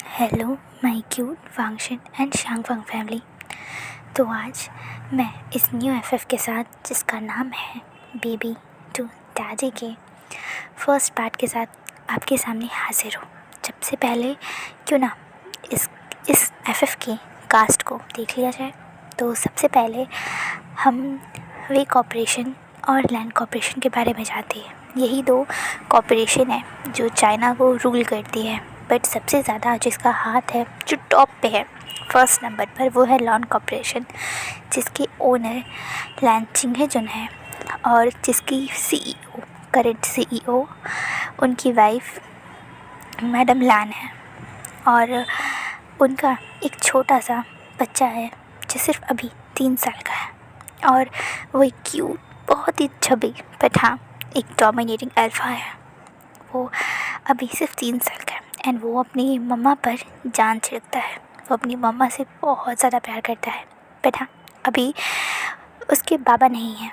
Hello my cute function and शांगफंग family. तो आज मैं इस न्यू एफएफ के साथ, जिसका नाम है बेबी टू डैडी, के फर्स्ट पार्ट के साथ आपके सामने हाजिर हूँ। सबसे पहले क्यों ना इस एफएफ की कास्ट को देख लिया जाए। तो सबसे पहले हम वे कॉपरेशन और लैंड कॉपरेशन के बारे में जानते हैं। यही दो कॉपरेशन है जो चाइना को रूल करती है, बट सबसे ज़्यादा जिसका हाथ है, जो टॉप पे है फर्स्ट नंबर पर, वो है लॉन कॉपरेशन, जिसके ओनर लैन चिंगहेजुन है और जिसकी सीईओ, करंट सीईओ, उनकी वाइफ मैडम लैन है। और उनका एक छोटा सा बच्चा है जो सिर्फ अभी 3 साल का है और वो एक क्यूट, बहुत ही छबी, बट हाँ एक डोमिनेटिंग अल्फा है। वो अभी सिर्फ 3 साल का है एंड वो अपनी मम्मा पर जान छिड़कता है। वो अपनी मम्मा से बहुत ज़्यादा प्यार करता है, बट हाँ अभी उसके बाबा नहीं हैं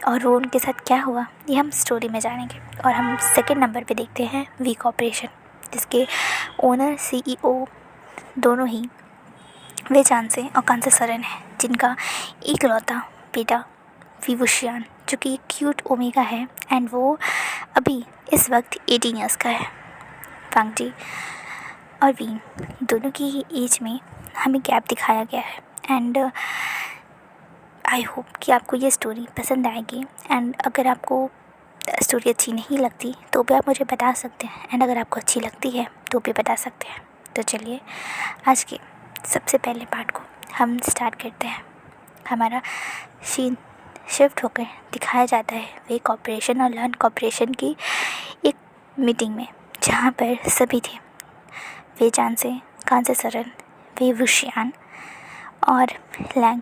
और वो उनके साथ क्या हुआ ये हम स्टोरी में जानेंगे। और हम सेकंड नंबर पे देखते हैं वी कॉपरेशन, जिसके ओनर सीईओ दोनों ही वे जान से और कांसे सरन है, जिनका इकलौता बेटा विवुशियान, जो कि क्यूट ओमेगा है एंड वो अभी इस वक्त 18 ईयर्स का है। फांगजी और वीन दोनों की ही एज में हमें गैप दिखाया गया है एंड आई होप कि आपको ये स्टोरी पसंद आएगी। एंड अगर आपको स्टोरी अच्छी नहीं लगती तो भी आप मुझे बता सकते हैं, एंड अगर आपको अच्छी लगती है तो भी बता सकते हैं। तो चलिए आज के सबसे पहले पार्ट को हम स्टार्ट करते हैं। हमारा सीन शिफ्ट होकर दिखाया जाता है वे कॉपरेशन और लर्न कॉपरेशन की एक मीटिंग में, जहाँ पर सभी थे। वे जान से, कांसे सरन, वे वुशियान और लैंग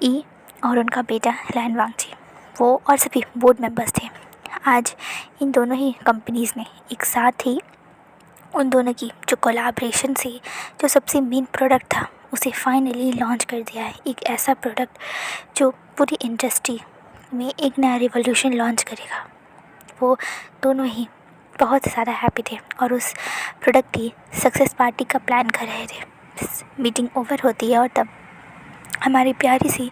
ई और उनका बेटा लैन वांगजी, वो और सभी बोर्ड मेंबर्स थे। आज इन दोनों ही कंपनीज़ ने एक साथ ही उन दोनों की जो कोलैबोरेशन से जो सबसे मेन प्रोडक्ट था उसे फाइनली लॉन्च कर दिया है। एक ऐसा प्रोडक्ट जो पूरी इंडस्ट्री में एक नया रिवॉल्यूशन लॉन्च करेगा। वो दोनों ही बहुत ज़्यादा हैप्पी थे और उस प्रोडक्ट की सक्सेस पार्टी का प्लान कर रहे थे। मीटिंग ओवर होती है और तब हमारी प्यारी सी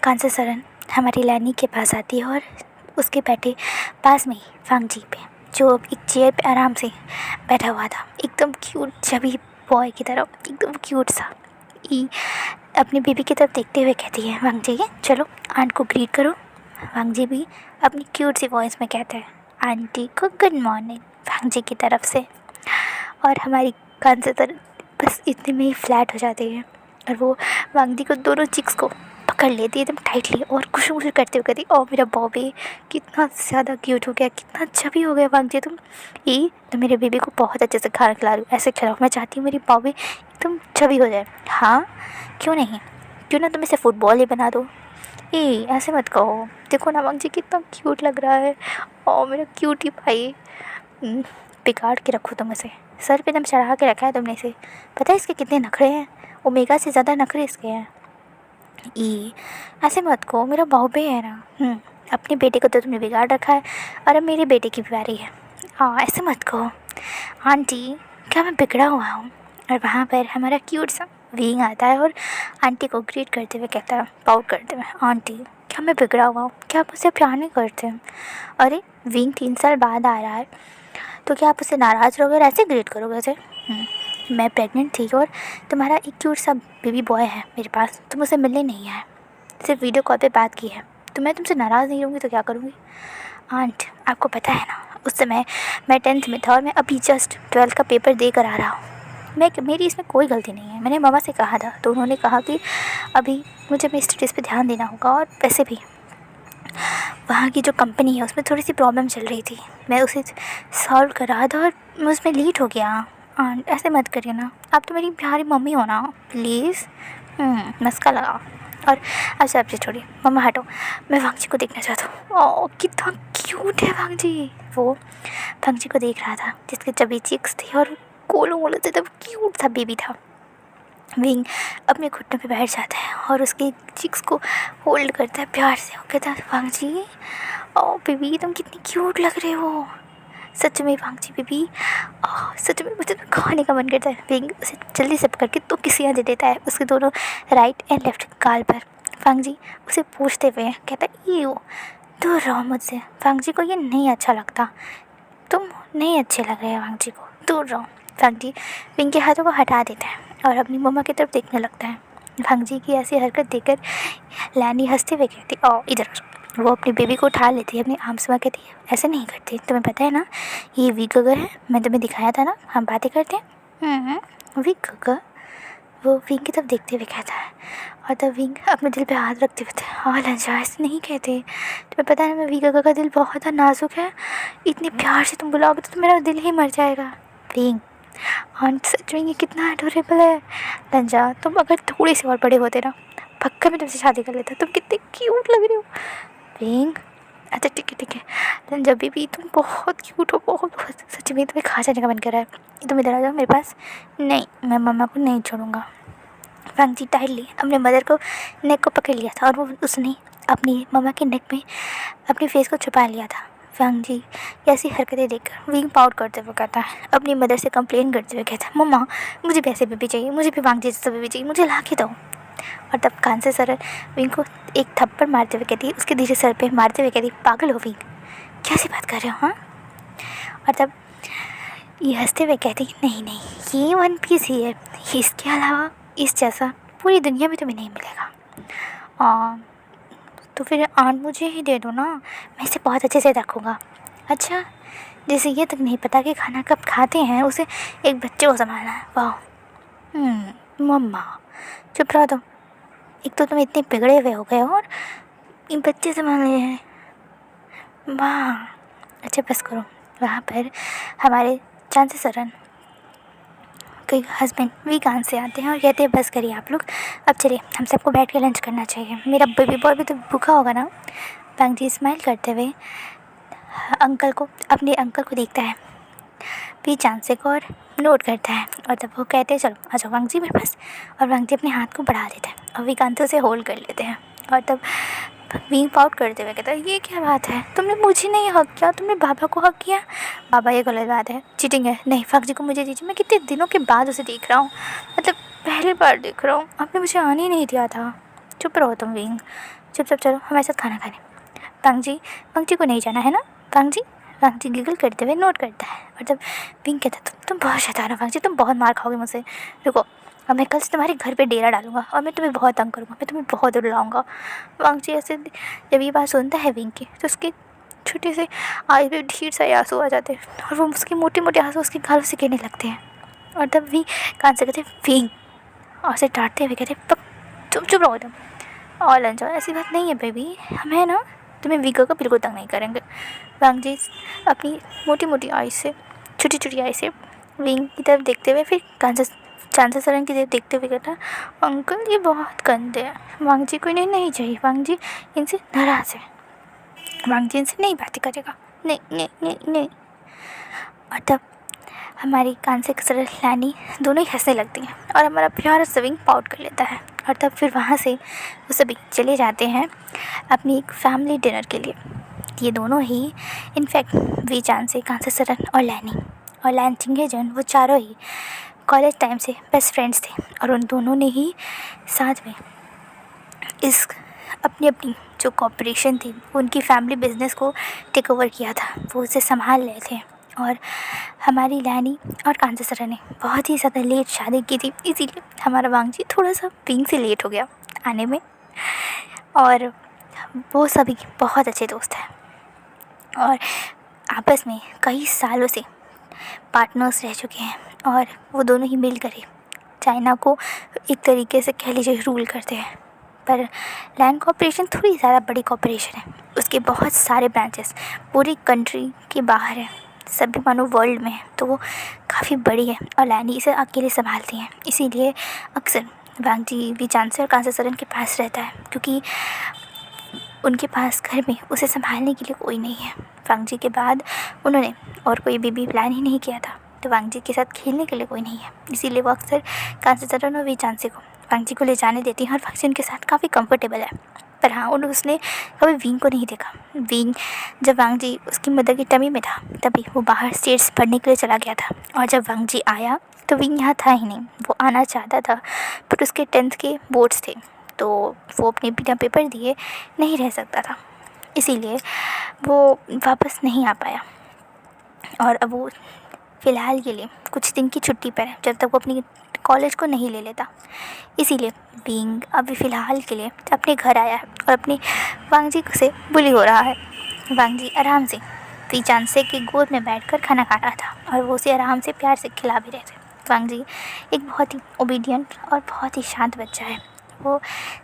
कांसे सरन हमारी लैनी के पास आती है और उसके बैठे पास में ही फांगजी पे, जो एक चेयर पे आराम से बैठा हुआ था, एकदम क्यूट छवि बॉय की तरह, एकदम क्यूट सा, अपने बेबी की तरफ देखते हुए कहती है वांगजी चलो आंट को ग्रीट करो। वांगजी भी अपनी क्यूट सी वॉइस में कहता है आंटी को गुड मॉर्निंग वांगजी की तरफ से। और हमारी कांसे सरन बस इतने में ही फ्लैट हो जाती है और वो वांगजी को दोनों चिक्स को पकड़ लेती है एकदम टाइटली और खुशबू करते हुए कहती ओ मेरा बॉबी कितना ज़्यादा क्यूट हो गया, कितना अच्छा भी हो गया वांगजी तुम। ये तो मेरे बेबी को बहुत अच्छे से खाना खिला रही हो, ऐसे खिलाओ, मैं चाहती हूँ मेरी बॉबी एकदम छवि हो जाए। हाँ क्यों नहीं, क्यों ना तुम इसे फुटबॉल ही बना दो। ऐसे मत कहो, देखो ना वांगजी कितना क्यूट लग रहा है, ओ मेरा क्यूट ही भाई। बिगाड़ के रखो तुम इसे, सर पे एकदम चढ़ा के रखा है तुमने इसे। पता है इसके कितने नखरे हैं, ओमेगा से ज़्यादा नखरे इसके हैं। ऐसे मत कहो, मेरा बॉबी है ना। अपने बेटे को तो तुमने बिगाड़ रखा है और अब मेरे बेटे की बीमारी है। ऐसे मत कहो आंटी, क्या मैं बिगड़ा हुआ हूँ। और वहाँ पर हमारा क्यूट सा विंग आता है और आंटी को ग्रीट करते हुए कहता है, पाउट करते हुए, आंटी क्या मैं बिगड़ा हुआ हूँ, क्या आप मुझसे प्यार नहीं करते। अरे विंग 3 साल बाद आ रहा है तो क्या आप उसे नाराज़ रहोगे और ऐसे ग्रीट करोगे उसे। मैं प्रेग्नेंट थी और तुम्हारा एक क्यूट सा बेबी बॉय है मेरे पास, तुम उसे मिलने नहीं आए, सिर्फ वीडियो कॉल पे बात की है, तो मैं तुमसे नाराज़ नहीं रहूँगी तो क्या करूँगी। आंट आपको पता है ना, उस समय मैं 10th में था और मैं अभी जस्ट 12th का पेपर दे कर आ रहा हूँ। मेरी इसमें कोई गलती नहीं है। मैंने मामा से कहा था तो उन्होंने कहा कि अभी मुझे अपनी स्टडीज़ पे ध्यान देना होगा, और वैसे भी वहाँ की जो कंपनी है उसमें थोड़ी सी प्रॉब्लम चल रही थी, मैं उसे सॉल्व कर रहा था और मैं उसमें लेट हो गया। आंट ऐसे मत करिए ना, आप तो मेरी प्यारी मम्मी हो ना, प्लीज़। मस्का लगा और अच्छा आपसे छोड़िए, मम्मा हटो, मैं वांगजी को देखना चाहता हूँ। ओह कितना क्यूट है वांगजी। वो वांगजी को देख रहा था जिसके चबी चिक्स थे और गोलू मोलू थे, तब क्यूट सा बेबी था। विंग अपने घुटनों पे बैठ जाता है और उसके चिक्स को होल्ड करता है प्यार से। वो कहता है वांगजी ओ बेबी तुम कितनी क्यूट लग रहे हो, सच में वांगजी बेबी, सच में मुझे तो खाने का मन करता है। विंग उसे जल्दी से पकड़ के तो किसियाँ दे देता है उसके दोनों राइट एंड लेफ्ट गाल पर। वांगजी उसे पूछते हुए कहता है, यू दूर रहो मुझसे, वांगजी को ये नहीं अच्छा लगता, तुम नहीं अच्छे लग रहे हैं वांगजी को, दूर रहो। वांगजी विंग के हाथों को हटा देता है और अपनी मम्मा की तरफ देखने लगता है। वांगजी की ऐसी हरकत देखकर लैनी हंसते हुए कहती, ओ इधर आ। वो अपनी बेबी को उठा लेती है अपनी आर्म्स में, कहती है, ऐसे नहीं करती, तुम्हें पता है ना ये वीक गगर है, मैं तुम्हें दिखाया था ना, हम बातें करते हैं। वीक गगर? वो विंग की तरफ देखते हुए कहता है और तब विंग अपने दिल पे हाथ रखते हुए, हाँ लंजा ऐसे नहीं कहते, तुम्हें पता है ना वीक गगर का दिल बहुत नाजुक है, इतने प्यार से तुम बुलाओगे तो मेरा दिल ही मर जाएगा। विंग आंट सच में ये कितना अडोरेबल है। लंजा तुम अगर थोड़े से और बड़े होते ना, पक्का मैं तुमसे शादी कर लेता, तुम कितने क्यूट लग रही हो। विंग अच्छा ठीक है लंजा बेबी, तुम बहुत क्यूट हो, बहुत सच में तुम्हें खा जाने का मन कर रहा है, तुम इधर आ जाओ मेरे पास। नहीं, मैं मम्मा को नहीं छोड़ूंगा। वांगजी टाइटली अपने मदर को नेक को पकड़ लिया था और वो उसने अपनी मम्मा के नेक में अपने फेस को छुपा लिया था। वांगजी ऐसी हरकतें देखकर विंग पाउट करते हुए कहता है, अपनी मदर से कंप्लेन करते हुए कहता है, मम्मा मुझे भी ऐसे बेबी चाहिए, मुझे भी वांगजी जैसा बेबी चाहिए, मुझे ला के दो। और तब कान से सरल विंग को एक थप्पड़ मारते हुए कहती है, उसके धीरे सर पे मारते हुए कहती, पागल हो विंग, कैसी बात कर रहे हो हाँ। और तब ये हंसते हुए कहती, नहीं ये वन पीस ही है, इसके अलावा इस जैसा पूरी दुनिया में तुम्हें नहीं मिलेगा। तो फिर आंट मुझे ही दे दो ना, मैं इसे बहुत अच्छे से रखूँगा। अच्छा, जैसे ये तक नहीं पता कि खाना कब खाते हैं, उसे एक बच्चे को संभालना है। वाह मम्मा चुप रहो तुम, एक तो तुम इतने बिगड़े हुए हो गए हो और इन बच्चे संभालने हैं। वाह अच्छा बस करो। वहाँ पर हमारे चांसी सरन कई हस्बैंड वीकान से आते हैं और कहते हैं, बस करिए आप लोग, अब चलिए हम सबको बैठ के लंच करना चाहिए, मेरा बेबी बॉय भी तो भूखा होगा ना। वांगजी स्माइल करते हुए अपने अंकल को देखता है, वी चांसे को और नोट करता है और तब वो कहते हैं, चलो आ जाओ वांगजी मेरे पास। और वांगजी अपने हाथ को बढ़ा देता है और वीकांत उसे होल्ड कर लेते हैं। और तब विंग पाउट करते हुए कहता है, ये क्या बात है, तुमने मुझे नहीं हक किया, तुमने बाबा को हक किया। बाबा ये गलत बात है, चीटिंग है, नहीं वांगजी को मुझे दीजिए, मैं कितने दिनों के बाद उसे देख रहा हूँ, मतलब पहली बार देख रहा हूँ, आपने मुझे आने ही नहीं दिया था। चुप रहो तुम विंग, चुप चलो हमारे साथ खाना खाने। वांगजी को नहीं जाना है ना वांगजी गिगल करते हुए नोट करता है। और जब विंग कहता है, तुम बहुत शैतान हो वांगजी, तुम बहुत मार खाओगे मुझसे, रुको अब मैं कल से तुम्हारे घर पे डेरा डालूंगा और मैं तुम्हें बहुत तंग करूँगा, मैं तुम्हें बहुत रुलाऊंगा। वांगजी ऐसे जब ये बात सुनता है विंग की, तो उसके छोटे से आए हुए ढेर सारे आंसू आ जाते हैं और वो उसके मोटे मोटे आंसू उसके गालों से गिरने लगते हैं। और तब भी कान से कहते विंग, और उसे डांटते हुए कहते, चुप रहो तुम और लंच जाओ, ऐसी बात नहीं है बेबी, हम है ना, तुम्हें वीगो का बिल्कुल तंग नहीं करेंगे। वांगजी अपनी मोटी मोटी आई से छोटी आई से विंग की तरफ देखते हुए फिर चांसा सरन की तरफ देखते हुए कहता, अंकल ये बहुत गंदे हैं, वांगजी को इन्हें नहीं चाहिए, वांगजी इनसे नाराज़ है, वांगजी इनसे नहीं बातें करेगा, नहीं। और तब हमारी कान से सरल लैनी दोनों ही हंसने लगती हैं और हमारा प्यारा सा विंग पाउट कर लेता है। और तब फिर वहाँ से वो सभी चले जाते हैं अपनी एक फैमिली डिनर के लिए। ये दोनों ही इनफैक्ट वी चांद से कान से सरन और लैनी और लैन चिंगेजन, वो चारों ही कॉलेज टाइम से बेस्ट फ्रेंड्स थे और उन दोनों ने ही साथ में इस अपनी जो कॉपरेशन थी, उनकी फैमिली बिजनेस को टेक ओवर किया था, वो उसे संभाल रहे थे। और हमारी लैनी और कांतासरा ने बहुत ही ज़्यादा लेट शादी की थी, इसीलिए हमारा वांगजी थोड़ा सा विंग से लेट हो गया आने में। और वो सभी बहुत अच्छे दोस्त हैं और आपस में कई सालों से पार्टनर्स रह चुके हैं और वो दोनों ही मिलकर ही चाइना को एक तरीके से कह लीजिए रूल करते हैं। पर लैंड कॉर्पोरेशन थोड़ी ज़्यादा बड़ी कॉर्पोरेशन है, उसके बहुत सारे ब्रांचेस पूरी कंट्री के बाहर है, सभी मानो वर्ल्ड में है, तो वो काफ़ी बड़ी है और लैंडी इसे अकेले संभालती हैं। इसीलिए अक्सर वांगजी वी चांसे और कांसासरन के पास रहता है, क्योंकि उनके पास घर में उसे संभालने के लिए कोई नहीं है। वांगजी के बाद उन्होंने और कोई बेबी प्लान ही नहीं किया था, तो वांगजी के साथ खेलने के लिए कोई नहीं है, इसीलिए वो अक्सर कांसासरन और वी चांसे को वांगजी को ले जाने देती हैं और वांगजी उनके साथ काफ़ी कंफर्टेबल है। पर हाँ, उसने कभी विंग को नहीं देखा। विंग जब वांग जी उसकी मदर की टमी में था तभी वो बाहर स्टेट्स पढ़ने के लिए चला गया था, और जब वांग जी आया तो विंग यहाँ था ही नहीं। वो आना चाहता था बट उसके 10th के बोर्ड्स थे, तो वो अपने बिना पेपर दिए नहीं रह सकता था, इसीलिए वो वापस नहीं आ पाया। और अब वो फ़िलहाल के लिए कुछ दिन की छुट्टी पर है, जब तक वो अपनी कॉलेज को नहीं ले लेता। इसीलिए विंग अभी फ़िलहाल के लिए अपने घर आया है और अपनी वांग जी से बुली हो रहा है। वांग जी आराम से वी चांद से की गोद में बैठकर खाना खा रहा था और वो उसे आराम से प्यार से खिला भी रहे थे। वांग जी एक बहुत ही ओबीडियंट और बहुत ही शांत बच्चा है। वो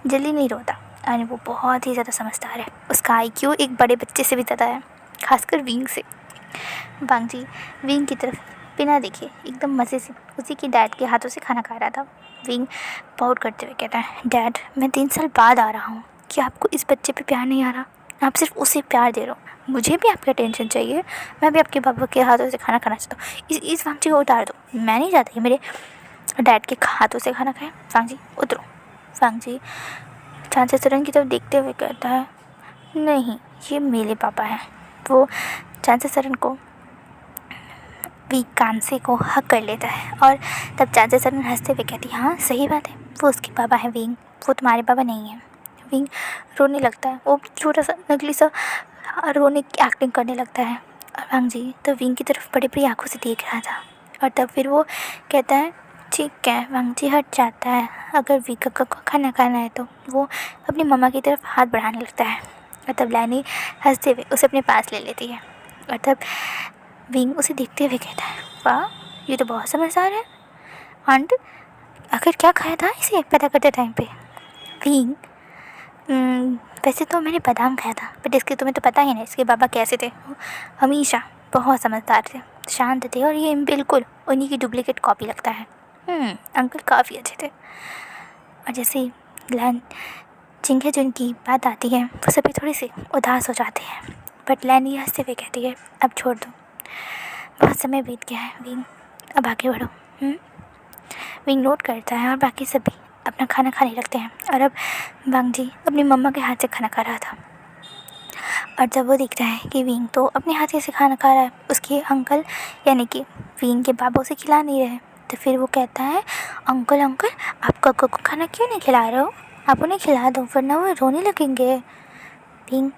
जल्दी नहीं रोता और वो बहुत ही ज़्यादा समझदार है। उसका IQ एक बड़े बच्चे से भी ज़्यादा है, खासकर विंग से। वांग जी विंग की तरफ बिना देखे एकदम मज़े से उसी की डैड के हाथों से खाना खा रहा था। विंग पाउट करते हुए कहता है, डैड मैं 3 साल बाद आ रहा हूँ, क्या आपको इस बच्चे पे प्यार नहीं आ रहा? आप सिर्फ उसे प्यार दे रहे हो, मुझे भी आपका टेंशन चाहिए। मैं भी आपके पापा के हाथों से खाना खाना चाहता हूँ। इस वांग जी को उतार दो, मैं नहीं चाहती कि मेरे डैड के हाथों से खाना खाएं। वांग जी उतरो। वांग जी चांचेसरन की तरफ देखते हुए कहता है, नहीं ये मेरे पापा हैं। वो चांचेसरन को वी कांसे को हक कर लेता है और तब चांचेसरन हंसते हुए कहती है, हाँ सही बात है, वो उसके पापा हैं विंग, वो तुम्हारे पापा नहीं हैं। विंग रोने लगता है, वो छोटा सा नकली सा रोने की एक्टिंग करने लगता है। और वांग जी तो विंग की तरफ बड़ी बड़ी आंखों से देख रहा था और तब फिर वो कहता है, ठीक है। वांग जी हट जाता है। अगर वीका को खाना खाना है तो वो अपनी मम्मा की तरफ हाथ बढ़ाने लगता है और तब लैनी हंसते हुए उसे अपने पास ले लेती है। और तब विंग उसे देखते हुए कहता है, वाह ये तो बहुत समझदार है। आंट आखिर क्या खाया था इसे पैदा करते टाइम पे? विंग वैसे तो मैंने बादाम खाया था, बट इसके तुम्हें तो पता ही नहीं इसके बाबा कैसे थे। वो हमेशा बहुत समझदार थे, शांत थे, और ये बिल्कुल उन्हीं की डुप्लीकेट कॉपी लगता है। अंकल काफ़ी अच्छे थे। और जैसे ही लैन चिंगे जुन की बात आती है वो सभी थोड़ी सी उदास हो जाते हैं, बट लैन ये हंसते हुए कहती है, अब छोड़ दो, बहुत समय बीत गया है विंग, अब आगे बढ़ो। विंग नोट करता है और बाकी सभी अपना खाना खाने लगते हैं। और अब वांग जी अपनी मम्मा के हाथ से खाना खा रहा था, और जब वो देखता है कि विंग तो अपने हाथ से खाना खा रहा है, उसके अंकल यानी कि विंग के बाबा उसे खिला नहीं रहे, तो फिर वो कहता है, अंकल अंकल आप कक्को को खाना क्यों नहीं खिला रहे हो? आप उन्हें खिला दो वरना वो रोने लगेंगे। विंग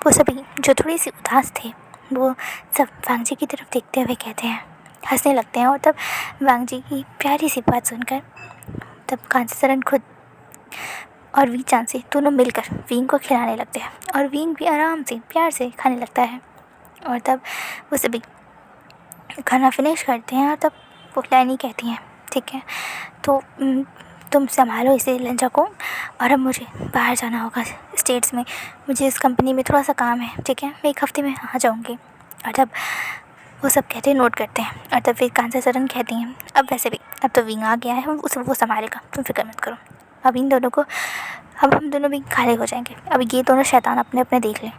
वो सभी जो थोड़ी सी उदास थे वो सब वांग जी की तरफ देखते हुए कहते हैं, हंसने लगते हैं। और तब वांग जी की प्यारी सी बात सुनकर तब कांचीचरण खुद और वी चांसी दोनों मिलकर विंग को खिलाने लगते हैं, और विंग भी आराम से प्यार से खाने लगता है। और तब वो सभी खाना फिनिश करते हैं और तब वो लैनी कहती हैं, ठीक है तो तुम संभालो इसे लंजा को, और अब मुझे बाहर जाना होगा स्टेट्स में, मुझे इस कंपनी में थोड़ा सा काम है, ठीक है मैं 1 हफ्ते में आ जाऊँगी। और तब वो सब कहते हैं, नोट करते हैं। और तब फिर कांचीचरण कहती हैं, अब वैसे भी अब तो विंग आ गया है, उसे वो संभालेगा, तुम फिक्र मत करो। अब इन दोनों को अब हम दोनों भी खाली हो जाएंगे, अब ये दोनों शैतान अपने अपने देख लें,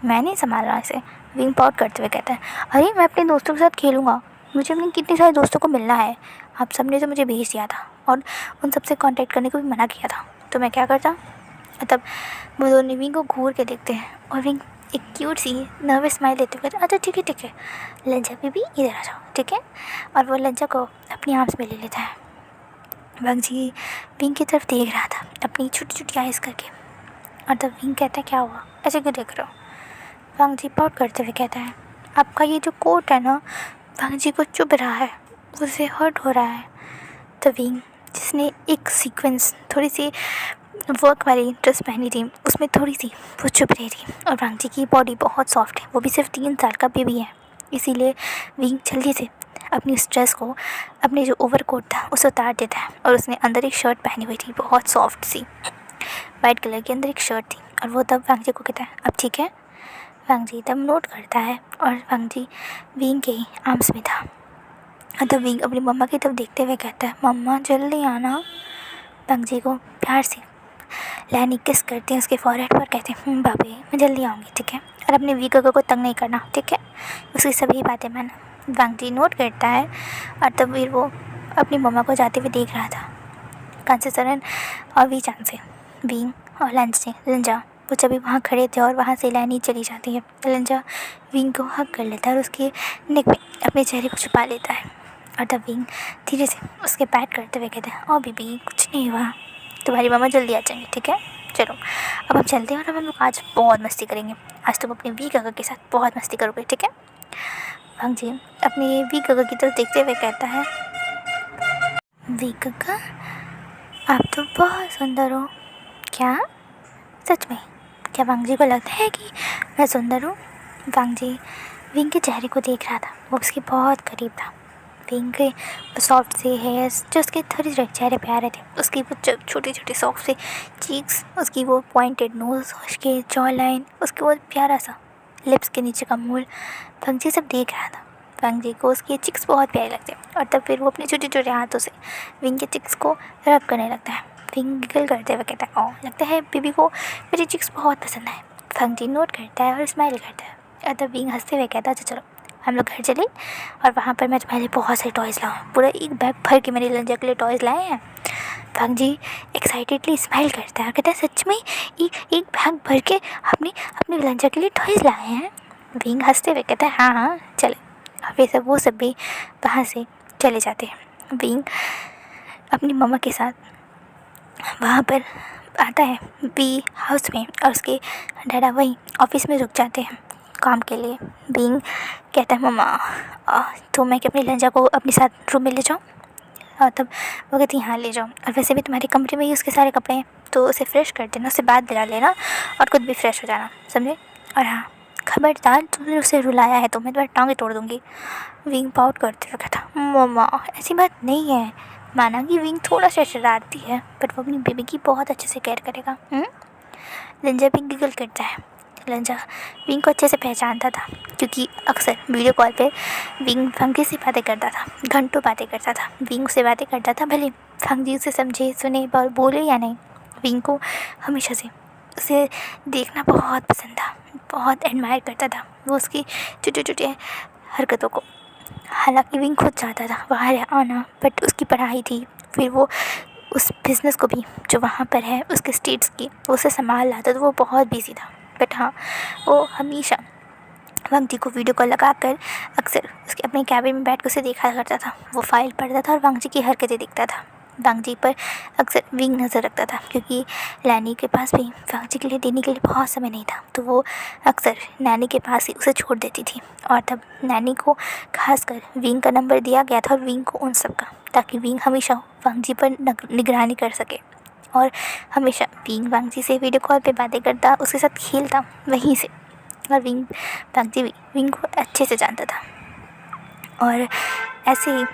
मैं नहीं संभाल रहा इसे। विंग पाउट करते हुए कहता है, अरे मैं अपने दोस्तों के साथ खेलूँगा, मुझे अपने कितने सारे दोस्तों को मिलना है, आप सब ने तो मुझे भेज दिया था और उन सबसे कांटेक्ट करने को भी मना किया था, तो मैं क्या करता। तब वो दोनों विंग को घूर के देखते हैं और विंग एक क्यूट सी नर्वस स्माइल देते हुए, अच्छा ठीक है लंजा बेबी इधर आ जाओ, ठीक है। और वो लंजा को अपनी आर्म्स में ले लेता है। वांग जी विंग की तरफ देख रहा था अपनी छोटी छोटी आइज़ करके, और तब विंग कहता है, क्या हुआ ऐसे क्यों देख रहे हो? वांग जी पाउट करते हुए कहता है, आपका ये जो कोट है ना, वांग जी को चुभ रहा है, उसे हर्ट हो रहा है। तो विंग जिसने एक सीक्वेंस थोड़ी सी वर्क वाली ड्रेस पहनी थी, उसमें थोड़ी सी वो चुभ रही थी, और वांग जी की बॉडी बहुत सॉफ्ट है, वो भी सिर्फ 3 साल का बेबी है, इसीलिए विंग जल्दी से अपनी उस ड्रेस को, अपने जो ओवरकोट था उसे उतार देता है, और उसने अंदर एक शर्ट पहनी हुई थी बहुत सॉफ्ट सी, वाइट कलर की अंदर एक शर्ट थी। और वो तब वांग जी को कहता है, अब ठीक है। वांग जी तब नोट करता है और वांग जी विंग के ही आर्म्स में था। और तब विंग अपनी मम्मा की तरफ देखते हुए कहता है, मम्मा जल्दी आना। वांग जी को प्यार से लैनी किस करते हैं उसके फॉरहेड पर, कहते हैं, बाबी मैं जल्दी आऊँगी, ठीक है, और अपने वीका को तंग नहीं करना, ठीक है, उसकी सभी बातें माना। वांग जी नोट करता है। और तब फिर वो अपनी मम्मा को जाते हुए देख रहा था। कांचीचरण और वी चांद से विंग और लंजा वो जब भी वहाँ खड़े थे और वहाँ से लैनी चली जाती है। लंजा विंग को हग कर लेता है और उसके नेक में अपने चेहरे को छुपा लेता है। और तब विंग धीरे से उसके पैट करते हुए कहते हैं, ओ बेबी कुछ नहीं हुआ, तुम्हारी मामा जल्दी आ जाएंगे, ठीक है चलो अब हम चलते हैं और अब हम लोग आज बहुत मस्ती करेंगे। आज तुम अपने वी काका के साथ बहुत मस्ती करोगे, ठीक है। वांग जी अपने वी काका की तरफ देखते हुए कहता है, वी काका आप तो बहुत सुंदर हो। क्या सच में? क्या वांग जी को लगता है कि मैं सुंदर हूँ? वांग जी विंग के चेहरे को देख रहा था, वो उसके बहुत करीब था। विंग के सॉफ्ट से हेयर्स जो उसके थोड़े चेहरे पे आ रहे थे, उसकी वो छोटे छोटे सॉफ्ट से चीक्स, उसकी वो पॉइंटेड नोज़, उसके जॉ लाइन, उसके वो प्यारा सा लिप्स के नीचे का मूल, वांग जी सब देख रहा था। वांग जी को उसके चिक्स बहुत प्यारे लगते हैं और तब फिर वो अपने छोटे छोटे हाथों से विंग के चिक्स को रब करने लगता है। विंग गिगल करते हुए कहता है, ओह लगता है बेबी को मेरी चिक्स बहुत पसंद है। वांग जी नोट करता है और स्माइल करता है और तब विंग हंसते हुए कहता है, अच्छा चलो हम लोग घर चले और वहाँ पर मैं तुम्हारे लिए बहुत सारे टॉयज़ लाऊँ। पूरा एक बैग भर के मेरे लंजा के लिए टॉयज़ लाए हैं। वांग जी एक्साइटेडली स्माइल करता है और कहता है, सच में एक बैग भर के अपनी अपने लंजा के लिए टॉयज़ लाए हैं? विंग हंसते हुए कहता है, हाँ हाँ चले। और वो सब भी वहाँ से चले जाते हैं। विंग अपनी मम्मा के साथ वहाँ पर आता है बी हाउस में और उसके डैडा वहीं ऑफिस में रुक जाते हैं काम के लिए। विंग कहता है, मम्मा तो मैं क्या अपनी लंजा को अपने साथ रूम में ले जाऊँ? और तब वो कहती है, हाँ ले जाओ, और वैसे भी तुम्हारे कमरे में ही उसके सारे कपड़े हैं तो उसे फ्रेश कर देना, उसे बात दिला लेना और खुद भी फ्रेश हो जाना, समझे? और हाँ खबरदार तुमने उसे रुलाया है तो मैं तुम्हारी टांगें तोड़ दूँगी। विंग पाउट करते हुए कहता, मम्मा ऐसी बात नहीं है। माना कि विंग थोड़ा सा शरारती है बट वो अपनी बेबी की बहुत अच्छे से केयर करेगा। लंजा भी गिगल करता है। लंजा विंग को अच्छे से पहचानता था क्योंकि अक्सर वीडियो कॉल पे विंग फंगी से बातें करता था, घंटों बातें करता था। विंग से बातें करता था, भले फंगी उसे समझे सुने और बोले या नहीं। विंग को हमेशा से उसे देखना बहुत पसंद था, बहुत एडमायर करता था वो उसकी छोटे छोटे हरकतों को। हालांकि विंग खुद चाहता था बाहर आना बट उसकी पढ़ाई थी, फिर वो उस बिज़नेस को भी जो वहाँ पर है उसके स्टेट्स की वो उसे संभाल रहा था, तो वो बहुत बिजी था। बट हाँ वो हमेशा वांग जी को वीडियो कॉल लगाकर अक्सर उसके अपने कैबिन में बैठ कर उसे देखा करता था। वो फाइल पढ़ता था और वांग जी की हरकतें देखता था। वांग जी पर अक्सर विंग नज़र रखता था क्योंकि लैनी के पास भी वांग जी के लिए देने के लिए बहुत समय नहीं था, तो वो अक्सर नैनी के पास ही उसे छोड़ देती थी। और तब नैनी को खासकर विंग का नंबर दिया गया था और विंग को उन सब का, ताकि विंग हमेशा वांग जी पर निगरानी कर सके और हमेशा विंग वांग जी से वीडियो कॉल पे बातें करता, उसके साथ खेलता वहीं से। और वांग जी भी विंग को अच्छे से जानता था। और ऐसे ही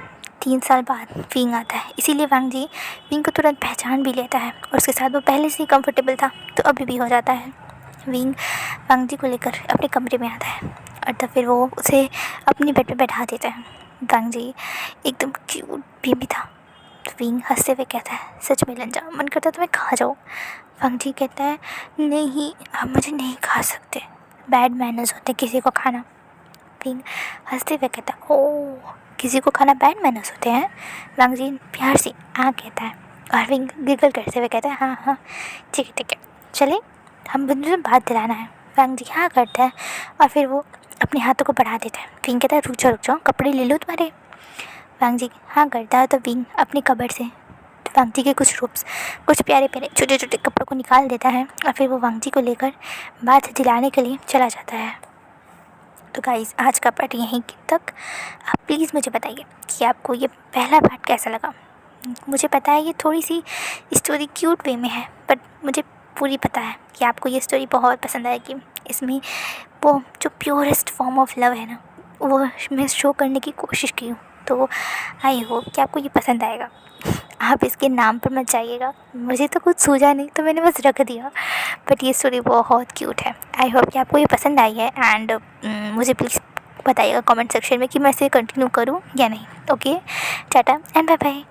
3 साल बाद विंग आता है, इसीलिए वांग जी विंग को तुरंत पहचान भी लेता है और उसके साथ वो पहले से ही कंफर्टेबल था तो अभी भी हो जाता है। विंग वांग जी को लेकर अपने कमरे में आता है और तब फिर वो उसे अपने बेड पे बैठा देता है। वांग जी एकदम क्यूट बेबी था। विंग हंसते हुए कहता है, सच में लंजा मन करता तो मैं खा जाऊँ। वांग जी कहता है, नहीं आप मुझे नहीं खा सकते, बैड मैनर्स होते किसी को खाना। विंग हंसते हुए कहता है, ओह किसी को खाना बैड मैनर्स होते हैं? वांग जी प्यार से हाँ कहता है और विंग गिगल करते हुए कहता है, हाँ हाँ ठीक है चले हम मुझे बात दिलाना है। वांग जी हाँ करता है और फिर वो अपने हाथों को बढ़ा देता है। विंग कहता है, रुक जाओ कपड़े ले लो तुम्हारे। वांग जी हाँ करता है तो विंग अपने कबर्ड से वांग जी के कुछ प्यारे प्यारे छोटे छोटे कपड़ों को निकाल देता है और फिर वो वांग जी को लेकर बात दिलाने के लिए चला जाता है। तो गाइस आज का पार्ट यहीं तक। आप प्लीज़ मुझे बताइए कि आपको ये पहला पार्ट कैसा लगा। मुझे पता है ये थोड़ी सी स्टोरी क्यूट वे में है बट मुझे पूरी पता है कि आपको ये स्टोरी बहुत पसंद आएगी। इसमें वो जो प्योरेस्ट फॉर्म ऑफ लव है ना वो मैं शो करने की कोशिश की हूँ, तो आई होप कि आपको ये पसंद आएगा। आप इसके नाम पर मत जाइएगा, मुझे तो कुछ सूझा नहीं तो मैंने बस रख दिया, बट ये स्टोरी बहुत क्यूट है। आई होप कि आपको ये पसंद आई है एंड मुझे प्लीज़ बताइएगा कमेंट सेक्शन में कि मैं इसे कंटिन्यू करूँ या नहीं। Okay tata and bye bye.